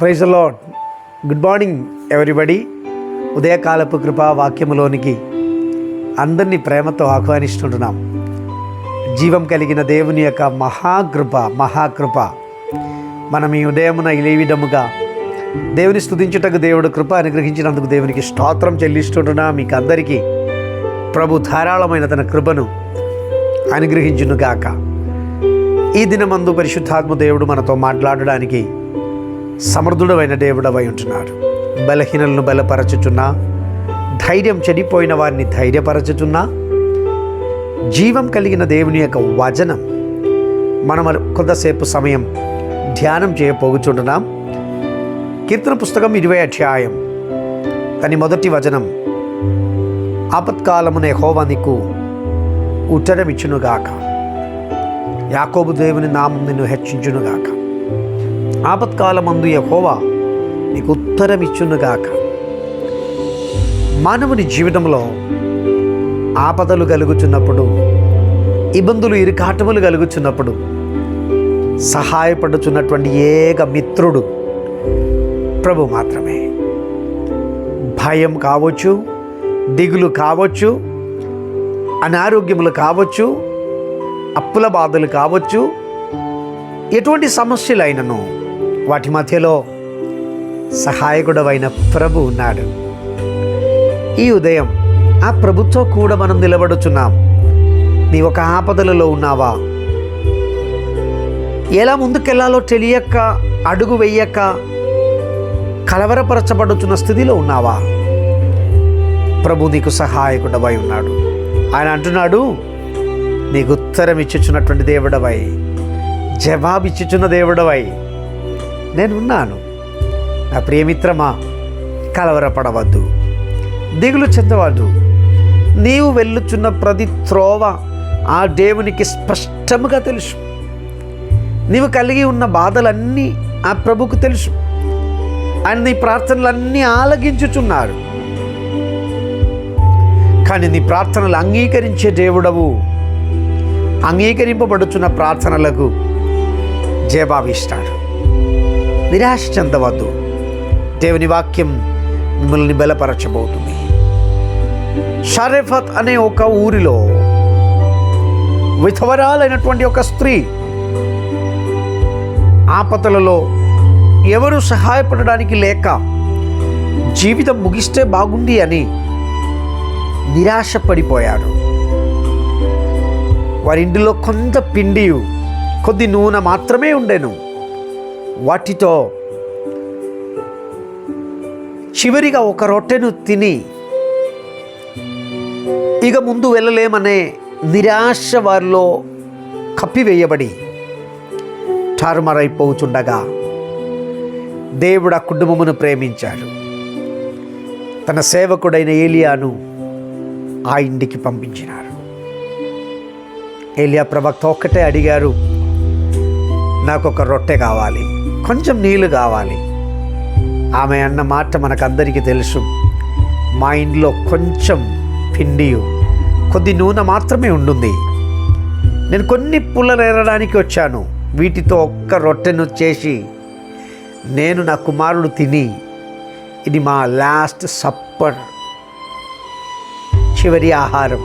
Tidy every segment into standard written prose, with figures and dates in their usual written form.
Praise the Lord. Good morning everybody. ఉదయకాలపు కృపా వాక్యములోనికి అందరినీ ప్రేమతో ఆహ్వానిస్తుంటున్నాం. జీవం కలిగిన దేవుని యొక్క మహాకృప మనం ఈ ఉదయమున ఈ విధముగా దేవుని స్తుతించుటకు దేవుడు కృప అనుగ్రహించినందుకు దేవునికి స్తోత్రం చెల్లిస్తుంటున్నా. మీకు అందరికీ ప్రభు ధారాళమైన తన కృపను అనుగ్రహించునుగాక. ఈ దినమందు పరిశుద్ధాత్మ దేవుడు మనతో మాట్లాడడానికి సమర్థుడమైన దేవుడవై ఉంటున్నాడు. బలహీనలను బలపరచుచున్నా, ధైర్యం చెడిపోయిన వారిని ధైర్యపరచుచున్నా, జీవం కలిగిన దేవుని యొక్క వచనం మనం కొంతసేపు సమయం ధ్యానం చేయపోగుచుంటున్నాం. కీర్తన పుస్తకం 20వ అధ్యాయం కానీ మొదటి వచనం, ఆపత్కాలమున యెహోవా నీకు ఉత్తరమిచ్చునుగాక, యాకోబు దేవుని నామం నిన్ను హెచ్చించునుగాక. ఆపత్కాలమందు యెహోవా నీకు ఉత్తరమిచ్చునుగాక. మానవుని జీవితంలో ఆపదలు కలుగుచున్నప్పుడు, ఇబ్బందులు ఇరుకాటములు కలుగుచున్నప్పుడు సహాయపడుచున్నటువంటి ఏక మిత్రుడు ప్రభు మాత్రమే. భయం కావచ్చు, దిగులు కావచ్చు, అనారోగ్యములు కావచ్చు, అప్పుల బాధలు కావచ్చు, ఎటువంటి సమస్యలైనను వాటి మధ్యలో సహాయకుడవైన ప్రభు ఉన్నాడు. ఈ ఉదయం ఆ ప్రభుతో కూడా మనం నిలబడుచున్నాం. నీ ఒక ఆపదలలో ఉన్నావా? ఎలా ముందుకెళ్లాలో తెలియక, అడుగు వెయ్యక కలవరపరచబడుతున్న స్థితిలో ఉన్నావా? ప్రభు నీకు సహాయకుడవై ఉన్నాడు. ఆయన అంటున్నాడు, నీకు ఉత్తరం ఇచ్చుచున్నటువంటి దేవుడవై, జవాబిచ్చుచున్న దేవుడవై నేనున్నాను. నా ప్రియమిత్రమా, కలవరపడవద్దు, దిగులు చెందవద్దు. నీవు వెళ్ళుచున్న ప్రతి త్రోవ ఆ దేవునికి స్పష్టముగా తెలుసు. నీవు కలిగి ఉన్న బాధలన్నీ ఆ ప్రభుకు తెలుసు. ఆయన నీ ప్రార్థనలన్నీ ఆలకించుచున్నారు. కానీ నీ ప్రార్థనలు అంగీకరించే దేవుడవు. అంగీకరింపబడుచున్న ప్రార్థనలకు జవాబిస్తాడు. నిరాశ చెందవద్దు. దేవుని వాక్యం మిమ్మల్ని బలపరచబోతుంది. షరెఫత్ అనే ఒక ఊరిలో విధవరాలైనటువంటి ఒక స్త్రీ ఆపదలలో ఎవరు సహాయపడడానికి లేక జీవితం ముగిస్తే బాగుండి అని నిరాశపడిపోయారు. వారి ఇంటిలో కొంత పిండి, కొద్ది నూనె మాత్రమే ఉండెను. వాటితో చివరిగా ఒక రొట్టెను తిని ఇక ముందు వెళ్ళలేమనే నిరాశ వారిలో కప్పివేయబడి తారుమారైపోతుండగా దేవుడు ఆ కుటుంబమును ప్రేమించాడు. తన సేవకుడైన ఏలియాను ఆ ఇంటికి పంపించినారు. ఏలియా ప్రవక్త ఒక్కటే అడిగారు, నాకు ఒక రొట్టె కావాలి, కొంచెం నీళ్ళు కావాలి. ఆమె అన్న మాట మనకందరికీ తెలుసు. మా ఇంట్లో కొంచెం పిండి, కొద్ది నూనె మాత్రమే ఉంటుంది. నేను కొన్ని పుల్లలు ఏరడానికి వచ్చాను. వీటితో ఒక్క రొట్టెను చేసి నేను నా కుమారుడు తిని, ఇది మా లాస్ట్ సప్పర్, చివరి ఆహారం,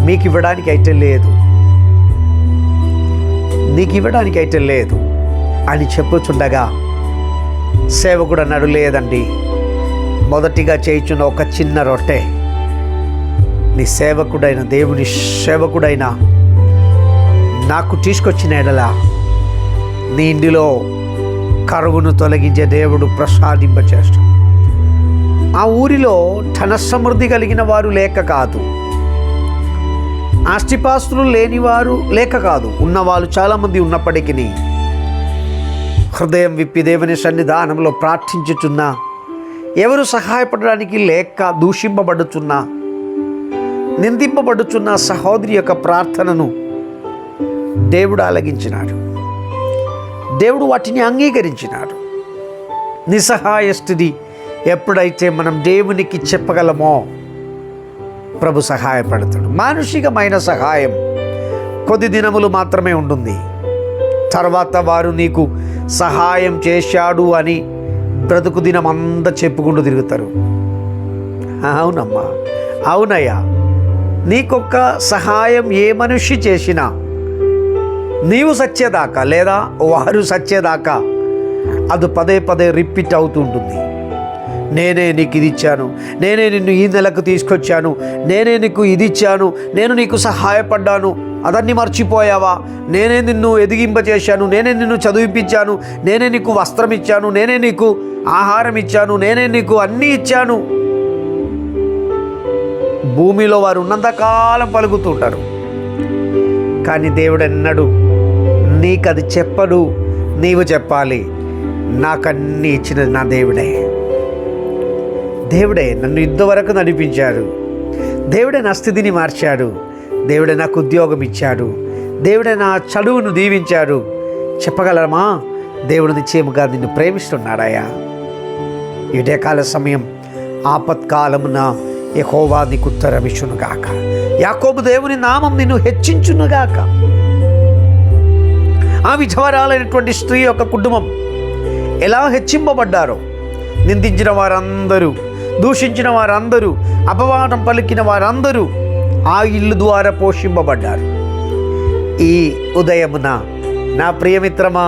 మీకు ఇవ్వడానికి అయితే లేదు, నీకు ఇవ్వడానికి అయితే లేదు అని చెప్పుచుండగా సేవకుడు అన్నాడు, లేదండి, మొదటిగా చేయుచున్న ఒక చిన్న రొట్టె నీ సేవకుడైన దేవుని సేవకుడైన నాకు తీసుకొచ్చిన ఎడల నీ ఇంటిలో కరువును తొలగించే దేవుడు ప్రసాదింపచేస్తాడు. ఆ ఊరిలో ధన సమృద్ధి కలిగిన వారు లేక కాదు, ఆస్తిపాస్తులు లేనివారు లేక కాదు, ఉన్నవాళ్ళు చాలామంది ఉన్నప్పటికీ హృదయం విప్పి దేవుని సన్నిధానంలో ప్రార్థించుచున్నా, ఎవరు సహాయపడడానికి లేక దూషింపబడుచున్నా, నిందింపబడుచున్న సహోదరి యొక్క ప్రార్థనను దేవుడు ఆలకించినాడు. దేవుడు వాటిని అంగీకరించినాడు. నిస్సహాయ స్థితి ఎప్పుడైతే మనం దేవునికి చెప్పగలమో ప్రభు సహాయపడతాడు. మానుషికమైన సహాయం కొద్ది దినములు మాత్రమే ఉంటుంది. తర్వాత వారు నీకు సహాయం చేశాడు అని బ్రతుకు దినమంతా చెప్పుకుంటూ తిరుగుతారు. అవునమ్మా, అవునయ్యా, నీకొక్క సహాయం ఏ మనిషి చేసినా నీవు సచ్చేదాకా లేదా వారు సచ్చేదాకా అది పదే పదే రిపీట్ అవుతూ ఉంటుంది. నేనే నీకు ఇది ఇచ్చాను, నేనే నిన్ను ఈ నెలకు తీసుకొచ్చాను, నేనే నీకు ఇది ఇచ్చాను, నేను నీకు సహాయపడ్డాను, అదన్నీ మర్చిపోయావా? నేనే నిన్ను ఎదిగింపచేశాను, నేనే నిన్ను చదివిపించాను, నేనే నీకు వస్త్రం ఇచ్చాను, నేనే నీకు ఆహారం ఇచ్చాను, నేనే నీకు అన్నీ ఇచ్చాను. భూమిలో వారు ఉన్నంతకాలం పలుకుతుంటారు. కానీ దేవుడు అన్నాడు, నీకు అది చెప్పడు, నీవు చెప్పాలి. నాకన్నీ ఇచ్చినది నా దేవుడే. దేవుడే నన్ను ఇంతవరకు నడిపించాడు, దేవుడే నా స్థితిని మార్చాడు, దేవుడే నాకు ఉద్యోగం ఇచ్చాడు, దేవుడే నా చదువును దీవించాడు. చెప్పగలమా? దేవుడు నిశ్చయముగా నిన్ను ప్రేమిస్తున్నాడయ్యా. ఇటేకాల సమయం ఆపత్కాలమున యెహోవా నీకు ఉత్తరమిచ్చునుగాక. యాకోబు దేవుని నామం నిన్ను హెచ్చించునుగాక. ఆ విధవరాలైనటువంటి స్త్రీ యొక్క కుటుంబం ఎలా హెచ్చింపబడ్డారో, నిందించిన వారందరూ, దూషించిన వారందరూ, అపవాదం పలికిన వారందరూ ఆ ఇల్లు ద్వారా పోషింపబడ్డారు. ఈ ఉదయమున నా ప్రియమిత్రమా,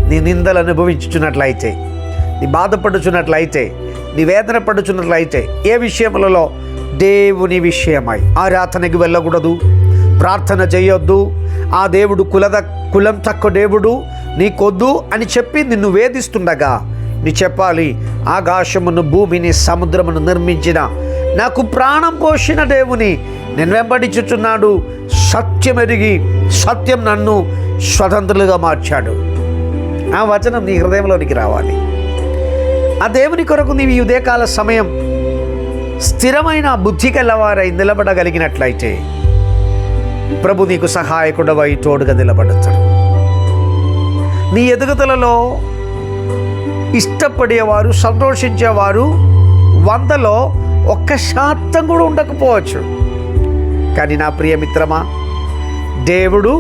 నీ నిందలు అనుభవించుచున్నట్లయితే, నీ బాధపడుచున్నట్లయితే, నీ వేదన పడుచున్నట్లయితే, ఏ విషయములలో దేవుని విషయమై ఆరాధనకి వెళ్ళకూడదు, ప్రార్థన చేయొద్దు, ఆ దేవుడు కులం తక్కువ దేవుడు నీకొద్దు అని చెప్పి నిన్ను వేధిస్తుండగా నీ చెప్పాలి, ఆకాశమును భూమిని సముద్రమును నిర్మించిన నాకు ప్రాణం పోసిన దేవుని నేను వెంబడించుచున్నాడు. సత్యం ఎరిగి సత్యం నన్ను స్వతంత్రులుగా మార్చాడు. ఆ వచనం నీ హృదయంలోనికి రావాలి. ఆ దేవుని కొరకు నీవు ఈ ఉదయకాల సమయం స్థిరమైన బుద్ధి కలవారై నిలబడగలిగినట్లయితే ప్రభు నీకు సహాయకుడవై తోడుగా నిలబడతాడు. నీ ఎదుగుదలలో ఇష్టపడేవారు, సంతోషించేవారు 100లో 1% కూడా ఉండకపోవచ్చు. కానీ నా ప్రియమిత్రమా, దేవుడు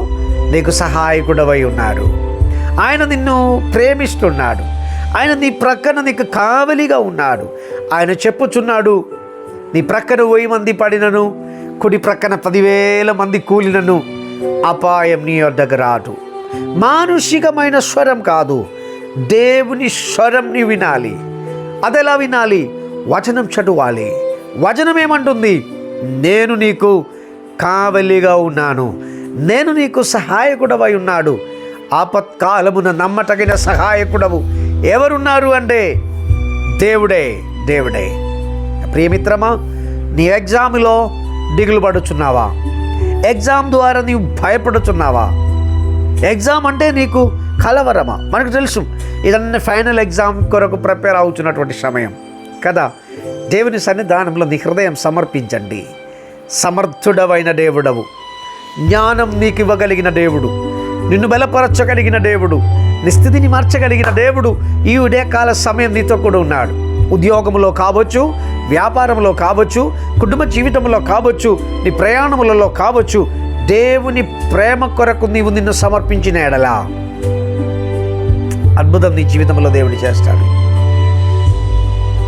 నీకు సహాయకుడవై ఉన్నాడు. ఆయన నిన్ను ప్రేమిస్తున్నాడు. ఆయన నీ ప్రక్కన నీకు కావలిగా ఉన్నాడు. ఆయన చెప్పుచున్నాడు, నీ ప్రక్కన 1000 మంది పడినను, కుడి ప్రక్కన 10,000 మంది కూలినను అపాయం నీ వద్దకు రాదు. మానుషికమైన స్వరం కాదు, దేవుని స్వరం నీ వినాలి. అదెలా వినాలి? వచనం చదవాలి. వచనం ఏమంటుంది? నేను నీకు కావలిగా ఉన్నాను, నేను నీకు సహాయకుడవై ఉన్నాడు. ఆపత్కాలమున నమ్మటగిన సహాయకుడవు ఎవరున్నారు అంటే దేవుడే. దేవుడే. ప్రియమిత్రమా, నీ ఎగ్జామ్లో దిగులు పడుచున్నావా? ఎగ్జామ్ ద్వారా నీవు భయపడుచున్నావా? ఎగ్జామ్ అంటే నీకు కలవరమా? మనకు తెలుసు, ఇదన్నీ ఫైనల్ ఎగ్జామ్ కొరకు ప్రిపేర్ అవుతున్నటువంటి సమయం కదా. దేవుని సన్నిధానంలో నీ హృదయం సమర్పించండి. సమర్థుడవైన దేవుడవు, జ్ఞానం నీకు ఇవ్వగలిగిన దేవుడు, నిన్ను బలపరచగలిగిన దేవుడు, నీ స్థితిని మార్చగలిగిన దేవుడు ఈ ఉదయకాల సమయం నీతో కూడా ఉన్నాడు. ఉద్యోగంలో కావచ్చు, వ్యాపారంలో కావచ్చు, కుటుంబ జీవితంలో కావచ్చు, నీ ప్రయాణములలో కావచ్చు, దేవుని ప్రేమ కొరకు నీవు నిన్ను సమర్పించిన ఎడలా అద్భుతం నీ జీవితంలో దేవుడు చేస్తాడు.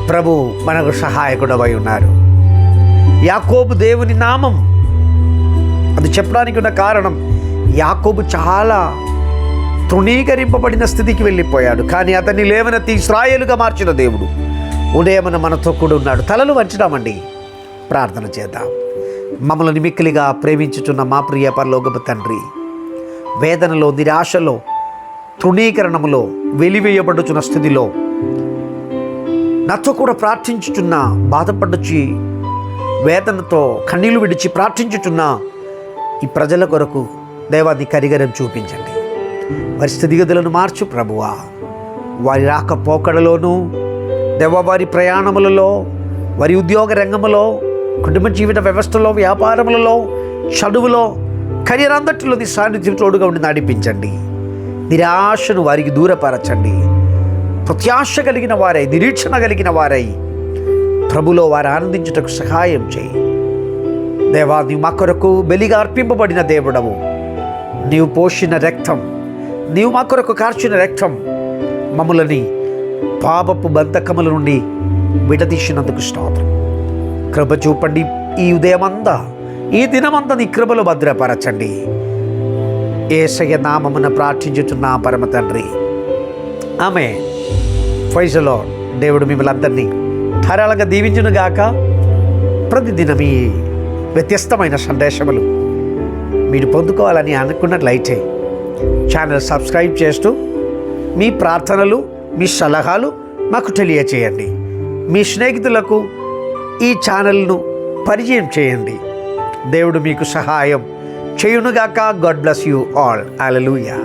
ప్రభు మనకు సహాయకుడవై ఉన్నారు. యాకోబు దేవుని నామం, అది చెప్పడానికి ఉన్న కారణం, యాకోబు చాలా తృణీకరింపబడిన స్థితికి వెళ్ళిపోయాడు. కానీ అతన్ని లేవనెత్తి ఇశ్రాయేలుగా మార్చిన దేవుడు ఉదయమున మనతో కూడా ఉన్నాడు. తలలు వంచుదామండి, ప్రార్థన చేద్దాం. మమ్మల్ని మిక్కిలిగా ప్రేమించుచున్న మా ప్రియ పరలోకపు తండ్రి, వేదనలో, నిరాశలో, తృణీకరణములో వెలివేయబడుచున్న స్థితిలో నాతో కూడా ప్రార్థించుచున్న, బాధపడుచి వేదనతో కన్నీళ్లు విడిచి ప్రార్థించుచున్న ఈ ప్రజల కొరకు దేవాన్ని కరిగరం చూపించండి. వారి స్థితిగతులను మార్చు ప్రభువా. వారి రాకపోకడలోనూ దేవ, వారి ప్రయాణములలో, వారి ఉద్యోగ రంగములో, కుటుంబ జీవిత వ్యవస్థలో, వ్యాపారములలో, చదువులో, కెరీర్ అంతటిలో నీ సాన్నిధ్యం తోడుగా ఉండి నడిపించండి. నిరాశను వారికి దూరపరచండి. ప్రత్యాశ కలిగిన వారై, నిరీక్షణ కలిగిన వారై ప్రభులో వారు ఆనందించుటకు సహాయం చేయి దేవా. నీవు మా కొరకు బలిగా అర్పింపబడిన దేవుడవు. నీవు పోసిన రక్తం, నీవు మా కొరకు కార్చిన రక్తం మమ్ములని పాపపు బంధకముల నుండి విడదీసినందుకు స్తోత్రం. కృప చూపండి. ఈ ఉదయమంతా, ఈ దినమంతా నీ కృపలో భద్రపరచండి. యేసయ్య నామమున ప్రార్థించుచున్నా పరమ తండ్రి, ఆమేన్. Praise the lord. దేవుడు మిమ్మల్ని అందరినీ ధారాళంగా దీవించునుగాక. ప్రతిదినం ఈ వ్యత్యస్తమైన సందేశములు మీరు పొందుకోవాలని అనుకున్నట్లయితే ఛానల్ సబ్స్క్రైబ్ చేస్తూ మీ ప్రార్థనలు, మీ సలహాలు మాకు తెలియచేయండి. మీ స్నేహితులకు ఈ ఛానల్ను పరిచయం చేయండి. దేవుడు మీకు సహాయం చేయునుగాక. God bless you all. Hallelujah.